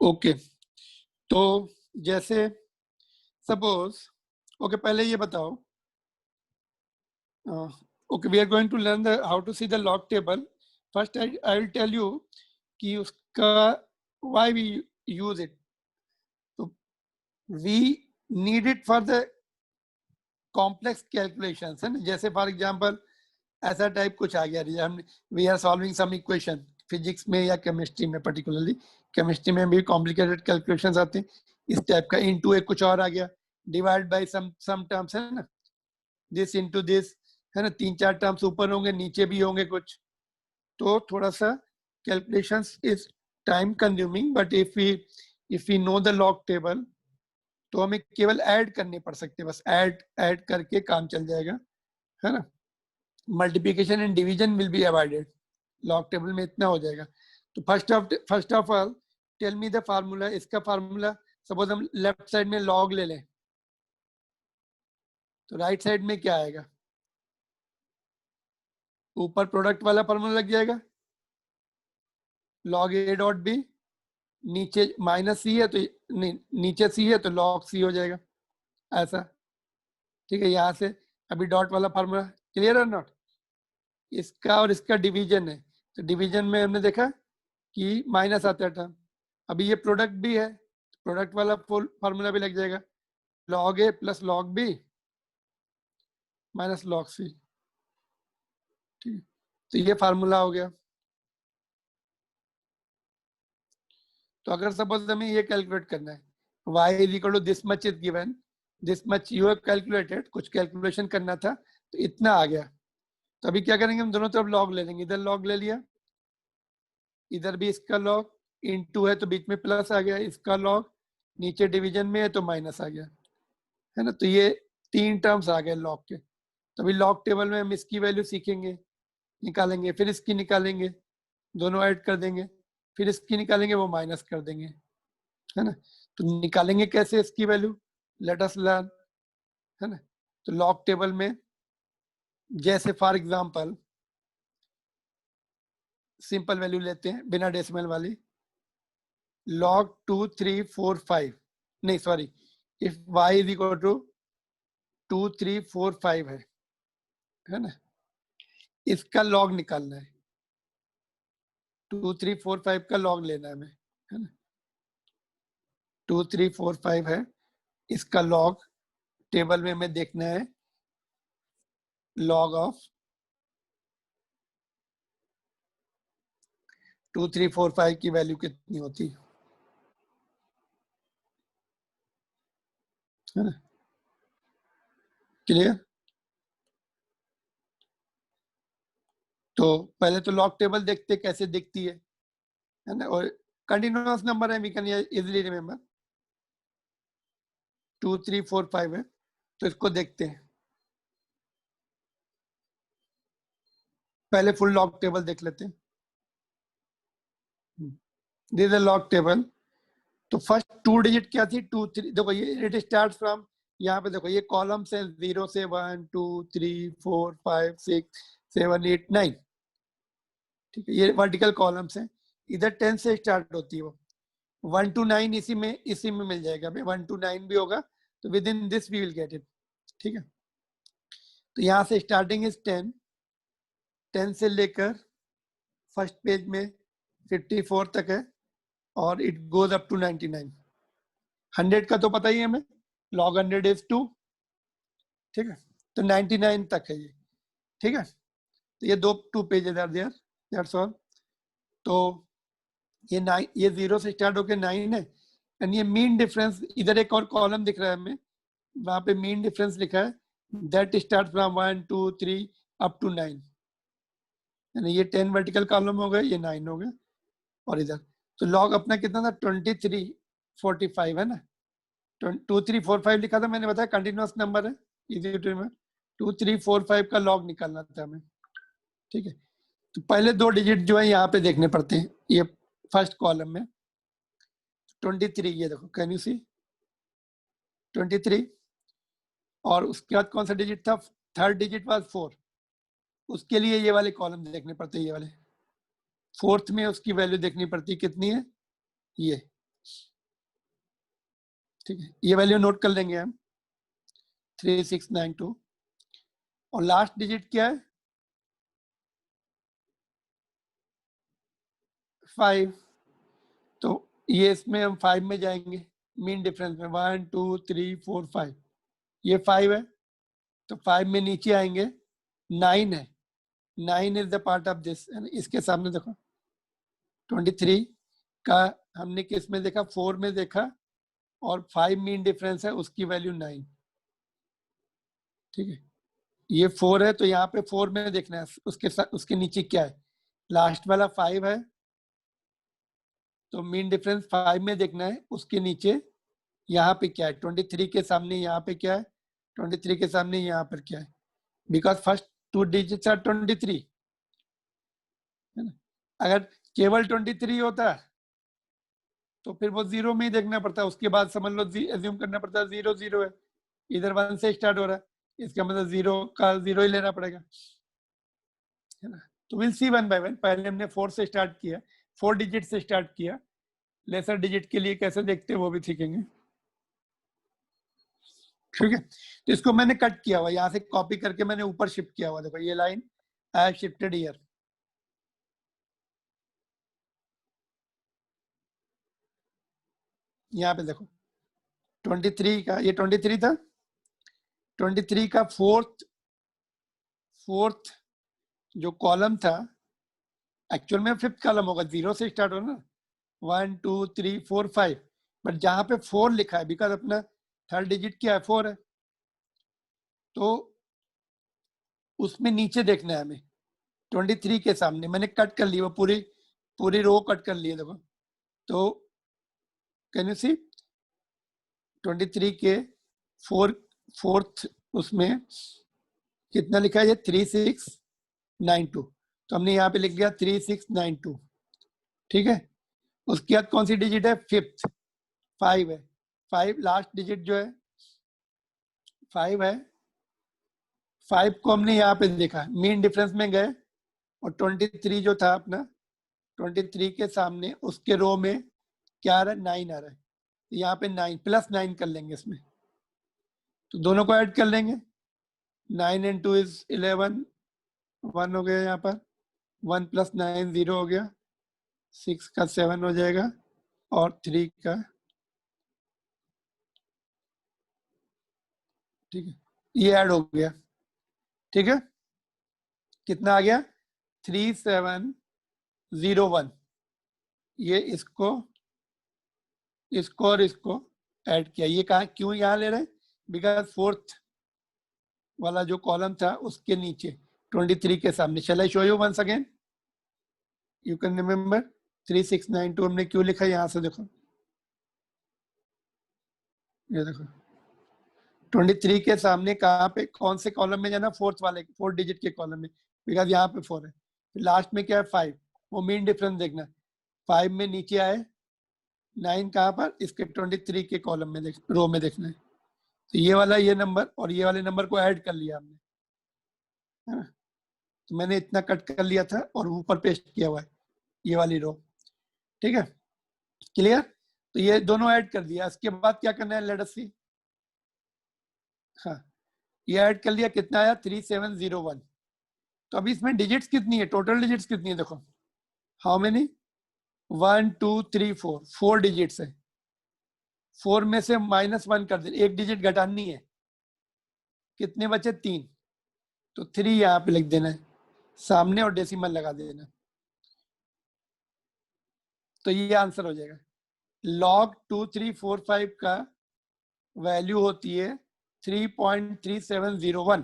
Okay, तो जैसे suppose, okay पहले ये बताओ, okay we are going to learn the how to see the log table. First I will tell you कि उसका व्हाई वी यूज इट। तो we need it for the complex calculations, है ना। जैसे for example ऐसा type कुछ आ गया, हम we are solving some equation physics में या केमिस्ट्री में, पर्टिकुलरली केमिस्ट्री में भी कॉम्प्लिकेटेड कैलकुलेशंस आते हैं इस टाइप का। इनटू एक कुछ और आ गया, डिवाइड बाय सम टर्म्स, है ना, दिस इनटू दिस, है ना। 3-4 टर्म्स ऊपर होंगे, नीचे भी होंगे कुछ। तो थोड़ा सा calculations is time consuming, but if we know the log table तो हमें केवल ऐड करने पड़ सकते हैं, बस ऐड ऐड करके काम चल जाएगा, है ना। Multiplication and division will be avoided, log table में इतना हो जाएगा। तो first of all tell me the formula. इसका फार्मूला सपोज हम लेफ्ट साइड में लॉग ले लें, तो राइट साइड में क्या आएगा? ऊपर प्रोडक्ट वाला फार्मूला लग जाएगा, लॉग ए डॉट बी। नीचे माइनस सी है तो नहीं, नीचे सी है तो लॉग सी हो जाएगा, ऐसा। ठीक है, यहाँ से अभी डॉट वाला फार्मूला क्लियर है नॉट? इसका और इसका डिवीजन है, तो डिवीजन में हमने देखा कि माइनस आता है टर्म। अभी ये प्रोडक्ट भी है, प्रोडक्ट वाला फार्मूला भी लग जाएगा, log A plus log B minus log C. ठीक, तो ये फार्मूला हो गया। तो अगर सपोज हमें ये कैलकुलेट करना है, y is equal to this much is given, this much you have calculated, कुछ कैलकुलेशन करना था तो इतना आ गया। तो अभी क्या करेंगे, हम दोनों तरफ लॉग ले लेंगे। इधर लॉग ले लिया, इधर भी इसका लॉग, इनटू है तो बीच में प्लस आ गया, इसका लॉग, नीचे डिवीजन में है तो माइनस आ गया, है ना। तो ये 3 टर्म्स आ गए लॉग के। तो अभी लॉग टेबल में हम इसकी वैल्यू सीखेंगे, निकालेंगे, फिर इसकी निकालेंगे, दोनों ऐड कर देंगे, फिर इसकी निकालेंगे, वो माइनस कर देंगे, है ना। तो निकालेंगे कैसे इसकी वैल्यू, लेट अस लर्न, है ना। तो लॉग टेबल में जैसे फॉर एग्जांपल सिंपल वैल्यू लेते हैं बिना डेसिमल वाली, log 2 3 4 5, नहीं sorry, if y is equal to 2 3 4 5 है ना, इसका log निकालना है, 2 3 4 5 का log लेना है हमें, है ना। 2 3 4 5 है, इसका log टेबल में हमें देखना है, log ऑफ 2 3 4 5 की वैल्यू कितनी होती है ना। क्लियर? तो पहले तो लॉग टेबल देखते कैसे दिखती है ना। और कंटिन्यूअस नंबर है, वी कैन इजीली रिमेंबर, 2 3 4 5 है, तो इसको देखते हैं। पहले फुल लॉग टेबल देख लेते हैं। This is log table. तो फर्स्ट 2 डिजिट क्या थी, 2 3, देखो ये इट स्टार्ट फ्रॉम, यहाँ पे देखो ये कॉलम्स है, 0 से 1 2 3 4 5 6 7 8 9, ठीक है, ये वर्टिकल कॉलम्स हैं। इधर 10 से स्टार्ट होती है वो, 1 to 9 इसी में मिल जाएगा, 1 to 9 भी होगा, तो within this we will get it, ठीक है। तो यहाँ से स्टार्टिंग इज 10, 10 से लेकर फर्स्ट पेज में 54 तक है, और इट गोज अप टू 99। 100 का तो पता ही है हमें, log 100 इज 2, ठीक है। तो 99 तक है ये, ठीक है। तो ये 2 pages are there, that's all. तो ये 9, ये 0 से स्टार्ट होकर 9 है, एंड ये मीन डिफरेंस, इधर एक और कॉलम दिख रहा है हमें, वहां पे मीन डिफरेंस लिखा है, that start from 1 2 3 up to 9, यानी ये 10 वर्टिकल कॉलम हो गए, ये 9 हो गए। और इधर तो लॉग अपना कितना था, 2345 है ना। 2345 लिखा था मैंने, बताया कंटिन्यूअस नंबर है, इजी टू रिमेंबर। 2345 का लॉग निकालना था हमें, ठीक है। तो पहले 2 डिजिट जो है यहाँ पे देखने पड़ते हैं, ये फर्स्ट कॉलम में 23, ये देखो, कैन यू सी 23। और उसके बाद कौन सा डिजिट था, थर्ड डिजिट वाज 4, उसके लिए ये वाले कॉलम देखने पड़ते हैं, ये वाले। फोर्थ में उसकी वैल्यू देखनी पड़ती है, कितनी है ये, ठीक है, ये वैल्यू नोट कर लेंगे हम 3692 और लास्ट डिजिट क्या है 5। तो ये इसमें हम 5 में जाएंगे, मीन डिफरेंस में 1 2 3 4 5, ये 5 है तो 5 में नीचे आएंगे 9 है, 9 is the part of this. इसके सामने देखो 23 का हमने किस में देखा 4 में देखा और 5 मीन डिफरेंस है उसकी वैल्यू 9। ठीक है, ये 4 है तो यहाँ पे 4 में देखना है उसके साथ उसके नीचे क्या है, लास्ट वाला 5 है तो मीन डिफरेंस 5 में देखना है, उसके नीचे यहाँ पे क्या है 23 के सामने यहाँ पे क्या है, 23 के सामने यहाँ पर क्या है, बिकॉज फर्स्ट 2 डिजिट्स आर 23 है ना। अगर केवल 23 होता तो फिर वो 0 में ही देखना पड़ता, उसके बाद समझ लो एज्यूम करना पड़ता 0 0 है, इधर 1 से स्टार्ट हो रहा है, इसका मतलब 0 का 0 ही लेना पड़ेगा, है ना। तो will see one by one. पहले हमने 4 से स्टार्ट किया, 4 डिजिट से स्टार्ट किया, लेसर डिजिट के लिए कैसे देखते हैं वो भी सीखेंगे। ठीक है, तो इसको मैंने कट किया हुआ, यहाँ से कॉपी करके मैंने ऊपर शिफ्ट किया हुआ, देखो ये line I have shifted here. यहाँ पे देखो 23 का, ये 23 था, 23 का फोर्थ जो कॉलम था एक्चुअल में 5th कॉलम होगा, 0 से स्टार्ट हो ना, 1 2 3 4 5, बट जहां पे 4 लिखा है बिकॉज अपना थर्ड डिजिट क्या है 4 है, तो उसमें नीचे देखना है हमें 23 के सामने। मैंने कट कर ली वो पूरी रो कट कर ली है देखो, तो कैन यू सी 23 के फोर्थ उसमें कितना लिखा है, ये 3692, तो हमने यहाँ पे लिख लिया 3692। ठीक है, उसके बाद कौन सी डिजिट है 5th, 5 है, 5 लास्ट डिजिट जो है 5 है, 5 को हमने यहाँ पे देखा, मीन डिफरेंस में गए और 23 जो था अपना 23 के सामने उसके रो में क्या आ रहा है 9 आ रहा है, यहाँ पे 9 प्लस 9 कर लेंगे इसमें, तो दोनों को ऐड कर लेंगे, 9 and 2 is 11, 1 हो गया यहाँ पर, 1 + 9 0 हो गया, 6 का 7 हो जाएगा और 3 का, ठीक है ये ऐड हो गया। ठीक है, कितना आ गया 3701, ये इसको और इसको ऐड किया, ये कहा क्यों यहाँ ले रहे हैं, बिकॉज 4th वाला जो कॉलम था उसके नीचे 23 के सामने। Shall I show you once again, you can remember 3692 हमने क्यों लिखा, यहाँ से देखो, ये देखो 23 के सामने कहाँ पे कौन से कॉलम में जाना, 4th वाले 4 डिजिट के कॉलम में, बिकॉज यहाँ पे 4 है, लास्ट में क्या है 5, वो मीन डिफरेंस देखना, 5 में नीचे आए 9 कहाँ पर, इसके 23 के कॉलम में रो में देखना है, तो ये वाला ये नंबर और ये वाले नंबर को ऐड कर लिया हमने, है ना। तो मैंने इतना कट कर लिया था और ऊपर पेस्ट किया हुआ है ये वाली रो। ठीक है, क्लियर, तो ये दोनों ऐड कर दिया, इसके बाद क्या करना है लेट अस सी। हाँ, ये ऐड कर लिया, कितना आया 3701, तो अभी इसमें डिजिट्स कितनी है, टोटल डिजिट्स कितनी है देखो, हाउ मेनी 1 2 3 4, 4 डिजिट्स है, 4 में से -1 कर दे, एक डिजिट घटानी है, कितने बचे 3, तो 3 यहाँ पे लिख देना है सामने और डेसिमल लगा देना, तो ये आंसर हो जाएगा। log 2345 का वैल्यू होती है 3.3701।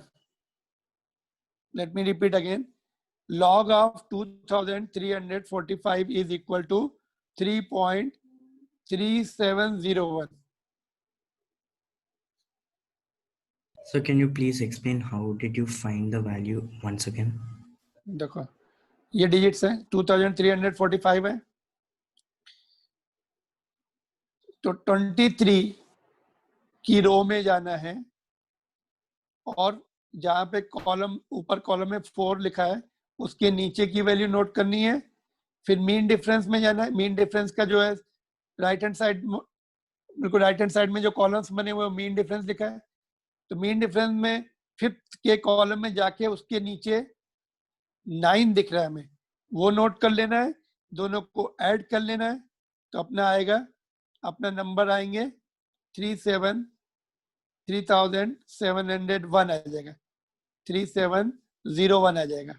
Let me repeat again, log of 2345 is equal to 3.3701। So can you please explain how did you find the value once again? देखो ये डिजिट्स है 2345 है, तो 23 की रो में जाना है और जहां पे कॉलम ऊपर कॉलम में 4 लिखा है उसके नीचे की वैल्यू नोट करनी है, फिर मीन डिफरेंस में जाना है, मीन डिफरेंस का जो है राइट हैंड साइड, बिल्कुल राइट हैंड साइड में जो कॉलम्स बने हुए मीन डिफरेंस लिखा है। तो मीन डिफरेंस में फिफ्थ के कॉलम में जाके उसके नीचे 9 दिख रहा है हमें, वो नोट कर लेना है, दोनों को ऐड कर लेना है। तो अपना आएगा, अपना नंबर आएंगे 3701 आ जाएगा, 3701 आ जाएगा।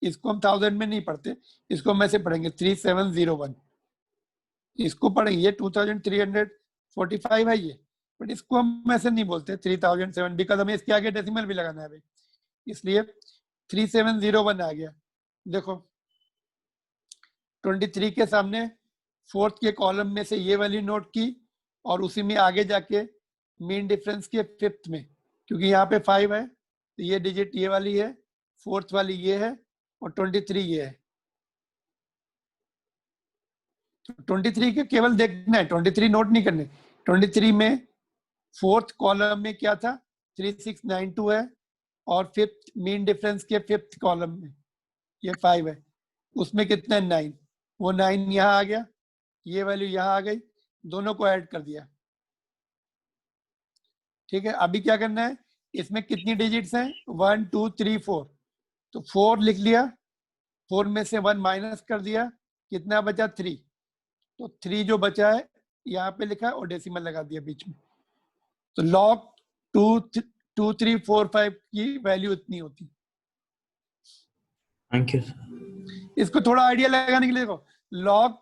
इसको हम 1000 में नहीं पढ़ते, इसको हम ऐसे पढ़ेंगे 3701। इसको पढ़ेंगे, ये 2345 है ये, बट इसको हम ऐसे नहीं बोलते 3007, बिकॉज हमें इसके आगे डेसिमल भी लगाना है भाई, इसलिए 3701 आ गया। देखो 23 के सामने फोर्थ के कॉलम में से ये वाली नोट की, और उसी में आगे जाके मीन डिफरेंस के फिफ्थ में, क्योंकि यहाँ पे 5 है तो ये डिजिट ये वाली है, फोर्थ वाली ये है, और 23 ये है। 23 के केवल देखना है, 23 नोट नहीं करने। 23 में फोर्थ कॉलम में क्या था, 3692 है, और फिफ्थ मीन डिफरेंस के फिफ्थ कॉलम में ये 5 है, उसमें कितना है 9, वो 9 यहाँ आ गया, ये वैल्यू यहाँ आ गई, दोनों को ऐड कर दिया। ठीक है, अभी क्या करना है, इसमें कितनी डिजिट्स हैं, 1 2 3 4, तो 4 लिख लिया, 4 में से 1 माइनस कर दिया, कितना बचा 3, तो 3 जो बचा है यहाँ पे लिखा है और डेसिमल लगा दिया बीच में। तो log 2 2 3 4 5 की वैल्यू इतनी होती। Thank you. इसको थोड़ा आइडिया लगाने के लिए देखो, log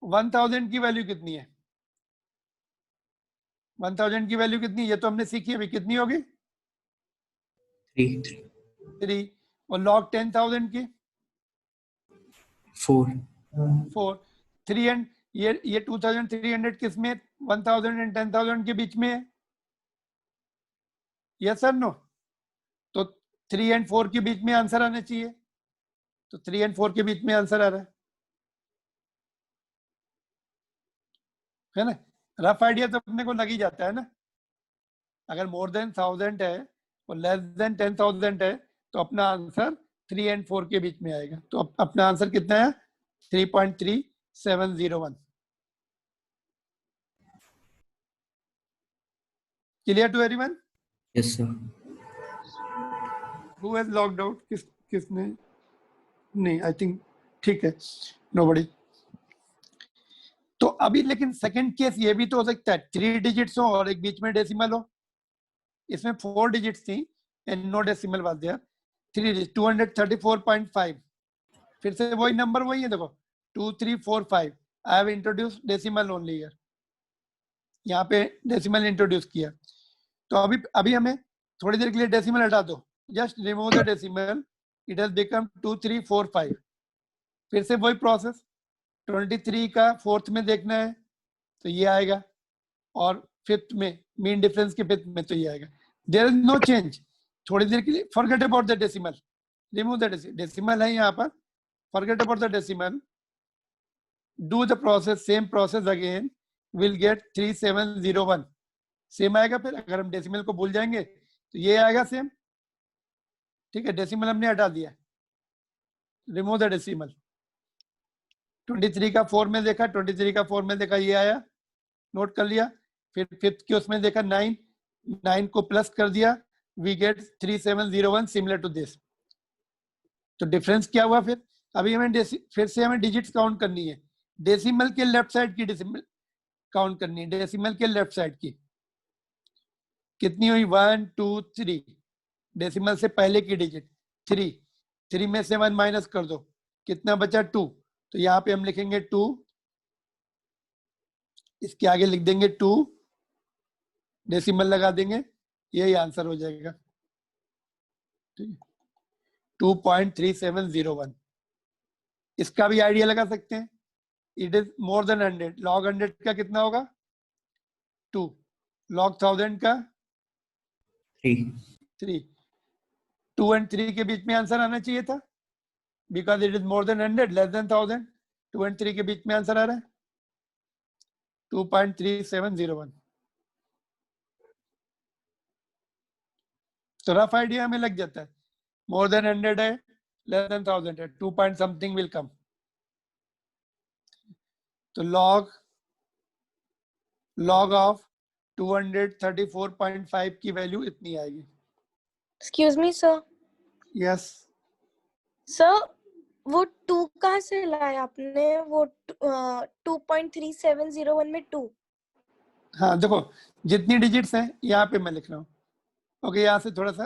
1000 की वैल्यू कितनी है, 1000 की वैल्यू कितनी है, ये तो हमने सीखी है, कितनी होगी 3, और log 10,000 की 4, 3 एंड ये 2300 किसमें, 1000 एंड 10,000 के बीच में है, यस सर नो। तो 3 एंड 4 के बीच में आंसर आना चाहिए, तो 3 एंड 4 के बीच में आंसर आ रहा है ना। रफ आइडिया तो अपने को लग ही जाता है ना। अगर मोर देन 1000 है और लेस देन 10,000 है तो अपना आंसर 3 एंड 4 के बीच में आएगा। तो अपना आंसर कितना है, 3.3701। Clear to everyone? Yes sir. Who has logged out, किसने नहीं, आई थिंक ठीक है, नोबडी। तो अभी लेकिन सेकंड केस ये भी तो हो सकता है 3 डिजिट्स हो और एक बीच में डेसिमल हो। इसमें 4 डिजिट्स थी and no decimal was there, 3 234.5। फिर से वही नंबर वही है, देखो 2345। I have introduce decimal only here, यहाँ पे डेसिमल इंट्रोड्यूस किया। तो अभी हमें थोड़ी देर के लिए डेसिमल हटा दो, just remove the decimal, it has become 2345। फिर से वही प्रोसेस, 23 का फोर्थ में देखना है तो ये आएगा, और फिफ्थ में मीन डिफरेंस के फिफ्थ में तो ये आएगा। There is no change. थोड़ी देर के लिए forget about the decimal, remove the decimal है यहाँ पर, forget about the decimal, do the process, same process again, will get 3701। सेम आएगा। फिर अगर हम डेसिमल को भूल जाएंगे तो ये आएगा सेम। ठीक है, डेसिमल हमने हटा दिया, रिमूव द डेसिमल। 23 का 4 में देखा, 23 का 4 में देखा, ये आया, नोट कर लिया। फिर फिफ्थ के उसमें देखा 9, 9 को प्लस कर दिया, we get 3701 similar to this. तो डिफरेंस क्या हुआ फिर, अभी हमें फिर से हमें डिजिट्स काउंट करनी है, डेसिमल के लेफ्ट साइड की डेसिमल काउंट करनी है, डेसिमल के लेफ्ट साइड की कितनी हुई 1 2 3, डेसिमल से पहले की डिजिट 3, 3 में से 1 माइनस कर दो, कितना बचा 2, तो यहाँ पे हम लिखेंगे 2, इसके आगे लिख देंगे 2, डेसिमल लगा देंगे, यही आंसर हो जाएगा 2.3701। इसका भी आइडिया लगा सकते हैं, it is more than 100, log 100 का कितना होगा 2, लॉग 1000 का 3, 2 एंड 3 के बीच में आंसर आना चाहिए था, because it is more than 100 less than 1000, 2 and 3 के बीच में आंसर आ रहा है 2.3701। तो रफ आइडिया हमें लग जाता है, मोर देन 100 है, लेस देन 1000 है, 2 पॉइंट समथिंग विल कम। तो log ऑफ 234.5 की वैल्यू इतनी आएगी। Excuse me sir. Yes sir वो 2 कहाँ से लाया आपने? वो 2.3701 में 2। हाँ देखो जितनी डिजिट्स हैं यहाँ पे मैं लिख रहा हूँ। ओके यहाँ से थोड़ा सा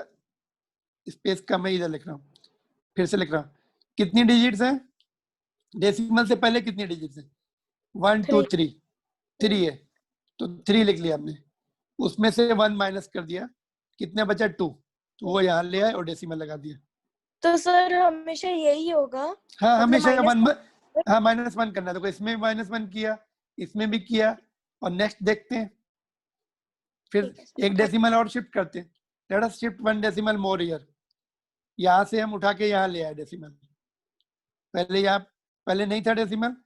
स्पेस कम है, इधर लिख रहा हूँ, फिर से लिख रहा हूँ। कितनी डिजिट्स हैं? डेसिमल से पहले कितनी डिजिट्स हैं? 1 2 3 3 है, तो 3 लिख लिया हमने, उसमें से 1 माइनस कर दिया, कितना बचा 2, तो वो यहाँ ले आए और डेसिमल लगा दिया। तो सर हमेशा यही होगा? हाँ मतलब हमेशा minus 1 हाँ -1 करना है। देखो इसमें -1 किया, इसमें भी किया, और नेक्स्ट देखते हैं, फिर ठीक है सर। एक डेसिमल और शिफ्ट करते हैं। Let us shift 1 decimal more here. यहाँ से हम उठा के यहाँ ले आए डेसिमल। पहले नहीं था डेसिमल,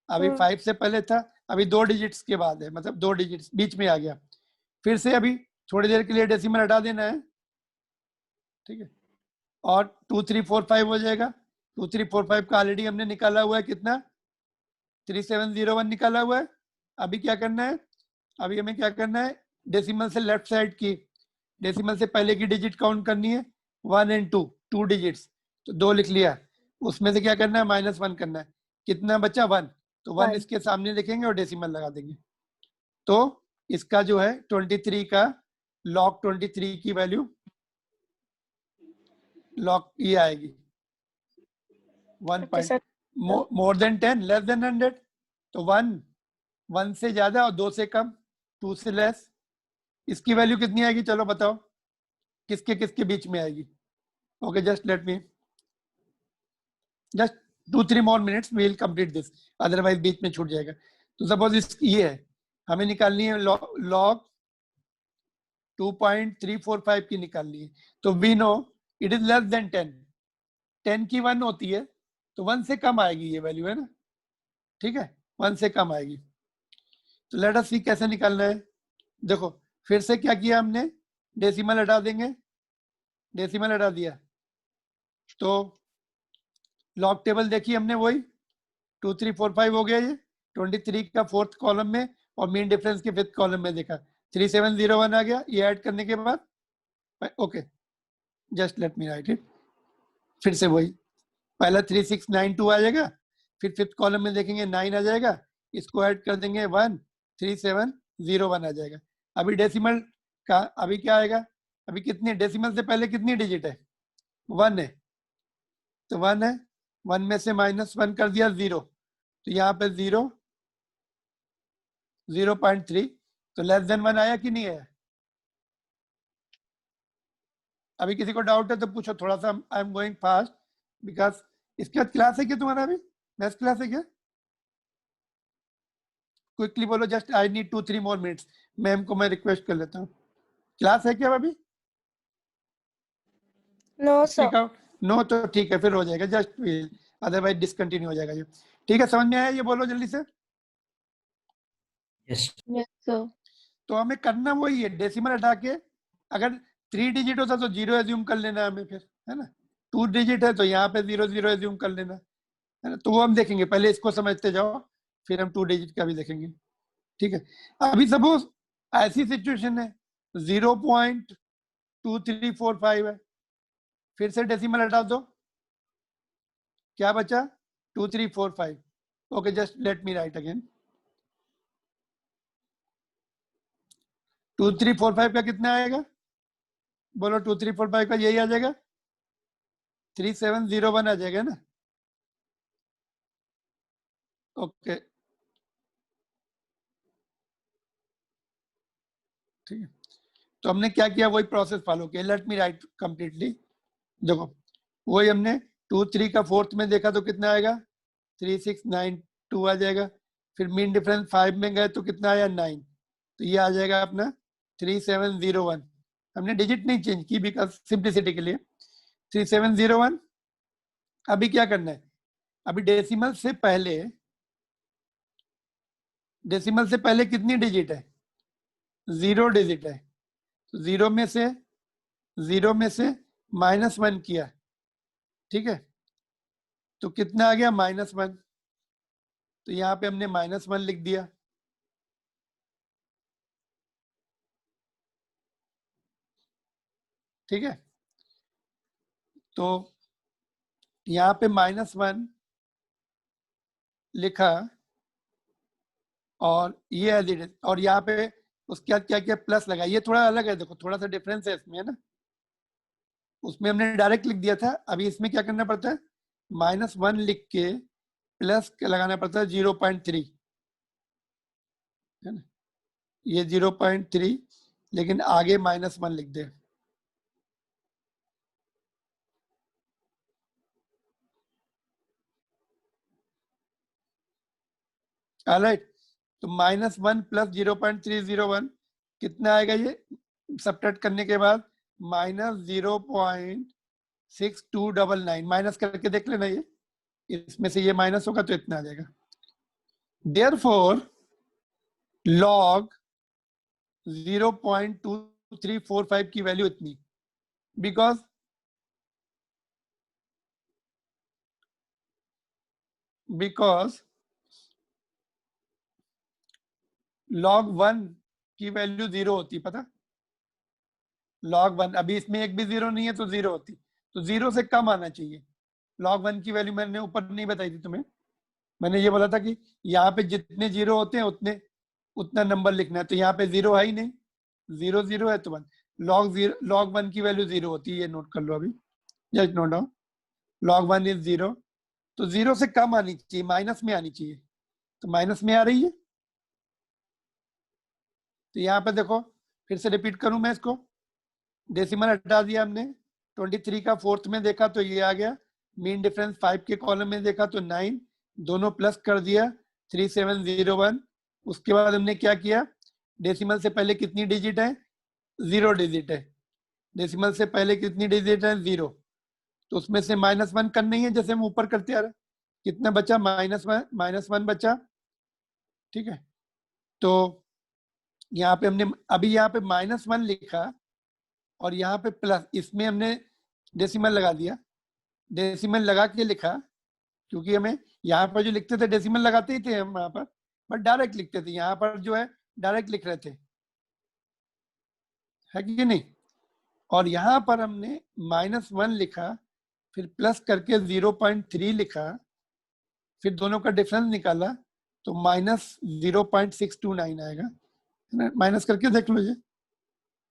अभी 5 से पहले था, अभी 2 डिजिट्स के बाद है, मतलब 2 डिजिट्स बीच में आ गया। फिर से अभी थोड़ी देर के लिए डेसिमल हटा देना है, ठीक है, और 2 3 4 5 हो जाएगा। 2 3 4 5 का ऑलरेडी हमने निकाला हुआ है, कितना 3701 निकाला हुआ है। अभी क्या करना है? अभी हमें क्या करना है? डेसिमल से लेफ्ट साइड की, डेसिमल से पहले की डिजिट काउंट करनी है, 1 और 2, 2 डिजिट्स, तो 2 लिख लिया। उसमें से क्या करना है? -1 करना है। कितना बचा? 1, तो 1 One. इसके सामने लिखेंगे और डेसिमल लगा देंगे। तो इसका जो है 23 का log 23 की वैल्यू log ये आएगी 1 Okay, sir. More than 10 less than 100, तो 1 से ज्यादा और 2 से कम, 2 से लेस। इसकी वैल्यू कितनी आएगी? चलो बताओ, किसके किसके बीच में आएगी? Okay just let me just 2 3 more minutes we will complete this, otherwise बीच में छूट जाएगा। तो सपोज ये है, हमें निकालनी है log 2.345 की निकालनी है, तो we know it is less than 10, 10 की 1 होती है, तो 1 से कम आएगी ये वैल्यू, है ना, ठीक है, 1 से कम आएगी। तो लेट अस सी कैसे निकालना है। देखो फिर से क्या किया हमने? डेसिमल हटा देंगे, डेसिमल हटा दिया, तो लॉग टेबल देखी हमने, वही 2 3 4 5 हो गया ये 23 का 4th कॉलम में, और मीन डिफरेंस के 5th कॉलम में देखा 3701 आ गया। ये ऐड करने के बाद okay just let me right it, फिर से वही पहला 3692 आ जाएगा, फिर 5th कॉलम में देखेंगे 9 आ जाएगा, इसको ऐड कर देंगे 13701 आ जाएगा। अभी डेसिमल का अभी क्या आएगा? अभी कितनी डेसिमल से पहले कितनी डिजिट है? 1 है, तो 1 है, 1 में से -1 कर दिया 0, तो यहाँ पे 0 0.3, तो लेस देन 1 आया कि नहीं आया? अभी किसी को डाउट है तो पूछो, थोड़ा सा I am going fast because इसके बाद क्लास है क्या तुम्हारा? अभी नेक्स्ट क्लास है क्या? क्विकली बोलो, just I need 2 3 more minutes, ma'am को मैं रिक्वेस्ट कर लेता हूँ। क्लास है क्या अभी? No, sir. Speak out. No तो ठीक है, फिर हो जाएगा, जस्ट अदरवाइज डिसकंटिन्यू हो जाएगा ये। ठीक है, समझ में आया? ये बोलो जल्दी से। Yes. Yes, sir. तो हमें करना वही है, डेसिमल हटा के, अगर 3 डिजिट होता तो 0 एज्यूम कर लेना हमें, फिर है ना, 2 डिजिट है तो यहाँ पे 0 0 एज्यूम कर लेना, है ना। तो वो हम देखेंगे, पहले इसको समझते जाओ, फिर हम 2 डिजिट का भी देखेंगे, ठीक है। अभी सपोज ऐसी सिचुएशन है 0.2345 है, फिर से डेसिमल हटा दो, क्या बचा? 2345। ओके जस्ट लेट मी राइट अगेन, 2345 का कितना आएगा? बोलो 2345 का यही आ जाएगा, 3701 आ जाएगा ना। ओके ठीक है, तो हमने क्या किया, वही प्रोसेस फॉलो किया। Let me right completely. देखो वही हमने 2 3 का 4th में देखा तो कितना आएगा? 3692 आ जाएगा। फिर मीन डिफरेंस 5 में गए तो कितना आया? 9, तो ये आ जाएगा अपना 3701। हमने डिजिट नहीं चेंज की बिकॉज सिंप्लिसिटी के लिए 3701। अभी क्या करना है? अभी डेसिमल से पहले कितनी डिजिट है? 0 डिजिट है, तो 0 में से -1 किया, ठीक है, तो कितना आ गया? -1। तो यहाँ पे हमने -1 लिख दिया। ठीक है, तो यहाँ पे -1 लिखा और ये एज इट इज, और यहाँ पे उसके बाद क्या किया, प्लस लगा। ये थोड़ा अलग है, देखो थोड़ा सा डिफरेंस है इसमें, है ना। उसमें हमने डायरेक्ट लिख दिया था, अभी इसमें क्या करना पड़ता है, -1 लिख के प्लस लगाना पड़ता है 0.3, है ना। ये 0.3, लेकिन आगे -1 लिख दे। ऑलराइट, तो -1 प्लस 0.301 कितना आएगा, ये सब्ट्रैक्ट करने के बाद -0.6299, माइनस करके देख लेना, ये इसमें से ये माइनस होगा तो इतना आ जाएगा। देयरफॉर log 0.2345 की वैल्यू इतनी, बिकॉज log 1 की वैल्यू 0 होती, पता, log 1, अभी इसमें एक भी 0 नहीं है तो 0 होती, तो 0 से कम आना चाहिए। log 1 की वैल्यू मैंने ऊपर नहीं बताई थी तुम्हें, मैंने ये बोला था कि यहाँ पे जितने 0 होते हैं उतना नंबर लिखना है, तो यहाँ पे 0 है ही नहीं, 0 0 है तो 1, log 1 की वैल्यू 0 होती है, ये नोट कर लो अभी, just note down, log 1 is 0, तो 0 से कम आनी चाहिए, माइनस में आनी चाहिए, तो माइनस में आ रही है। तो यहाँ पे देखो, फिर से रिपीट करूं मैं इसको, डेसिमल हटा दिया हमने, 23 का फोर्थ में देखा तो ये आ गया, मीन डिफरेंस 5 के कॉलम में देखा तो 9, दोनों प्लस कर दिया 3701। उसके बाद हमने क्या किया, डेसिमल से पहले कितनी डिजिट है, 0 डिजिट है, डेसिमल से पहले कितनी डिजिट है, 0, तो उसमें से -1 करना ही है, जैसे हम ऊपर करते आ रहे, कितना बचा, -1 बचा। ठीक है, तो यहाँ पे हमने अभी यहाँ पे -1 लिखा और यहाँ पे प्लस, इसमें हमने डेसिमल लगा दिया, डेसिमल लगा के लिखा, क्योंकि हमें यहाँ पर जो लिखते थे डेसिमल लगाते ही थे हम यहाँ पर, बट डायरेक्ट लिखते थे, यहाँ पर जो है डायरेक्ट लिख रहे थे, है कि नहीं। और यहाँ पर हमने -1 लिखा, फिर प्लस करके 0.3 लिखा, फिर दोनों का डिफरेंस निकाला तो -0.629 आएगा, है ना। माइनस करके देख लो, ये है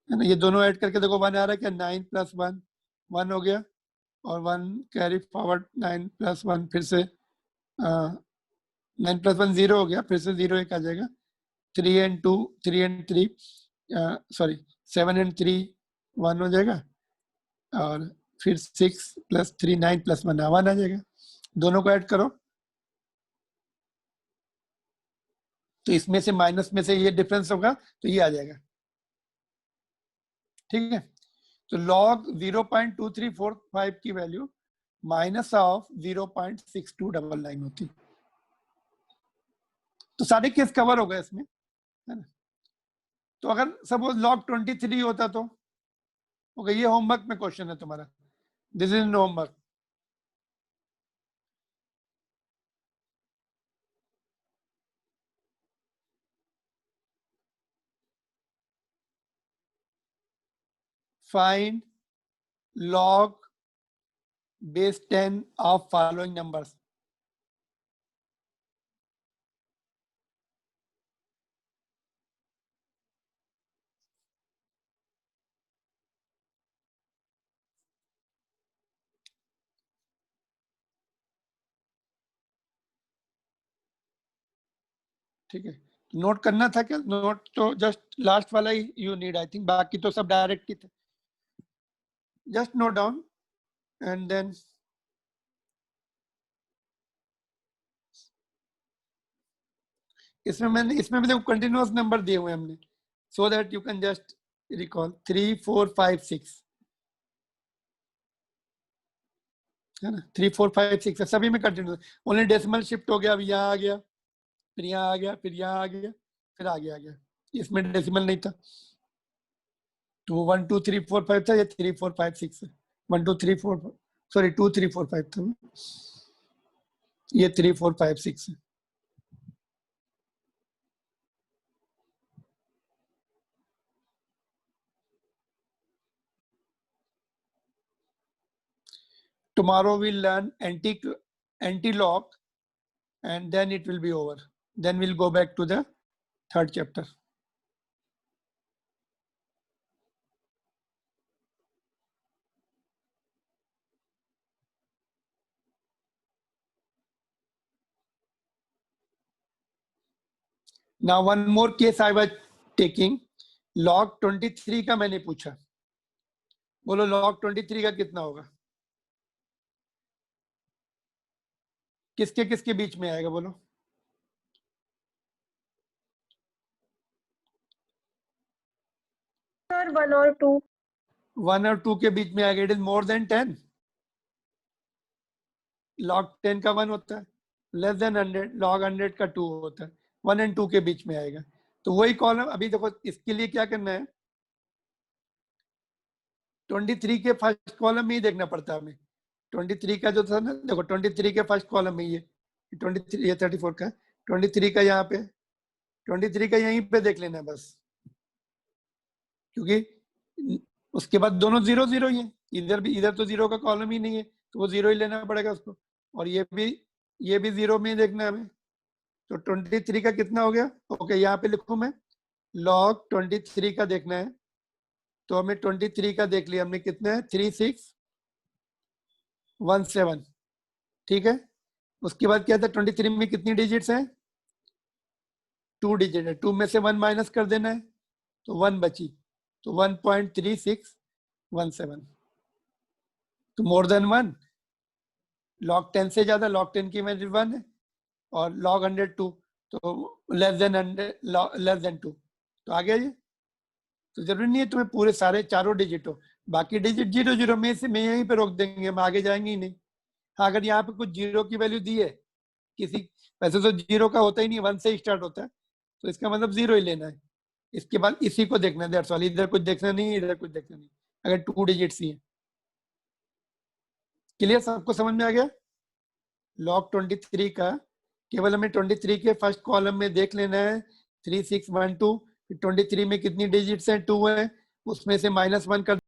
ना, ये दोनों ऐड करके देखो 1 आ रहा है क्या, 9 + 1 1 हो गया, और 1 कैरी फॉरवर्ड, 9 + 1 फिर से 9 + 1 0 हो गया, फिर से 0 1 आ जाएगा, 3 and 2 3 and 3 सॉरी 7 and 3 1 हो जाएगा, और फिर 6 + 3 9 + 1 1 आ जाएगा, दोनों को ऐड करो तो इसमें से माइनस में से ये डिफरेंस होगा तो ये आ जाएगा। ठीक है, तो log 0.2345 की वैल्यू -0.6299 होती, तो सारे केस कवर हो गए इसमें, है ना। तो अगर सपोज log 23 होता तो ओके, ये होमवर्क में क्वेश्चन है तुम्हारा, this is no homework. Find log base 10 of following numbers। ठीक है, नोट करना था क्या, नोट तो जस्ट लास्ट वाला ही यू नीड, आई थिंक बाकी तो सब डायरेक्ट ही थे, just note down and then इसमें भी देखो कंटिन्यूअस नंबर दिए हुए हमने, so that you can just recall 3 4 5 6, है ना, 3 4 5 6 सभी में कंटिन्यूअस, ओनली डेसिमल शिफ्ट हो गया, अब यहाँ आ गया, फिर यहाँ आ गया, फिर यहाँ आ गया, फिर आगे आ गया, इसमें डेसिमल नहीं था, तो 1 2 3 4 5 था, ये 3 4 5 6 है, 1 2 3 4 सॉरी 2 3 4 5 था, ये 3 4 5 6 है। tomorrow we'll learn anti-lock, and then it will be over. Then we'll go back to the third chapter. Now one more case I was taking. log 23 का मैंने पूछा, बोलो log 23 का कितना होगा? किसके किसके बीच में आएगा बोलो? Sir, 1 or 2. 1 और 2 के बीच में आएगा. It is more than 10. log 10 का 1 होता है, लेस देन 100. log 100 का 2 होता है. 1 और 2 के बीच में आएगा. तो वही कॉलम. अभी देखो इसके लिए क्या करना है, 23 के फर्स्ट कॉलम में ही देखना पड़ता है हमें. 23 का जो था ना, देखो 23 के फर्स्ट कॉलम में ये 23, ये 34 का 23 का यहाँ पे 23 का यहीं पे देख लेना है बस, क्योंकि उसके बाद दोनों 0 0 ही है. इधर तो 0 का कॉलम ही नहीं है, तो वो 0 ही लेना पड़ेगा उसको. और ये भी 0 में ही देखना है हमें. तो 23 का कितना हो गया? ओके, यहाँ पे लिखूं मैं log 23 का देखना है. तो हमें 23 का देख लिया हमने, कितना है 3617. ठीक है. उसके बाद क्या था, 23 में कितनी डिजिट्स हैं? 2 डिजिट है. 2 में से 1 माइनस कर देना है, तो 1 बची. तो 1.3617. तो मोर देन 1. log 10 से ज्यादा, log 10 की वैल्यू 1 है, और log 100 2. तो लेस देन 2. तो आ गया ये. तो जरूरी नहीं है तुम्हें पूरे सारे चारों डिजिट हो, बाकी डिजिट 0 0 में से मैं यहीं पे रोक देंगे, हम आगे जाएंगे ही नहीं. हाँ, अगर यहाँ पे कुछ 0 की वैल्यू दी है किसी, वैसे तो 0 का होता ही नहीं, 1 से ही स्टार्ट होता है, तो इसका मतलब 0 ही लेना है. इसके बाद इसी को देखना है. That's all. इधर कुछ देखना नहीं, इधर कुछ देखना नहीं, अगर 2 डिजिट्स ही है. क्लियर? सबको समझ में आ गया? log 23 का केवल हमें 23 के फर्स्ट कॉलम में देख लेना है 3612. 23 में कितनी डिजिट्स हैं? 2 है, उसमें से -1 कर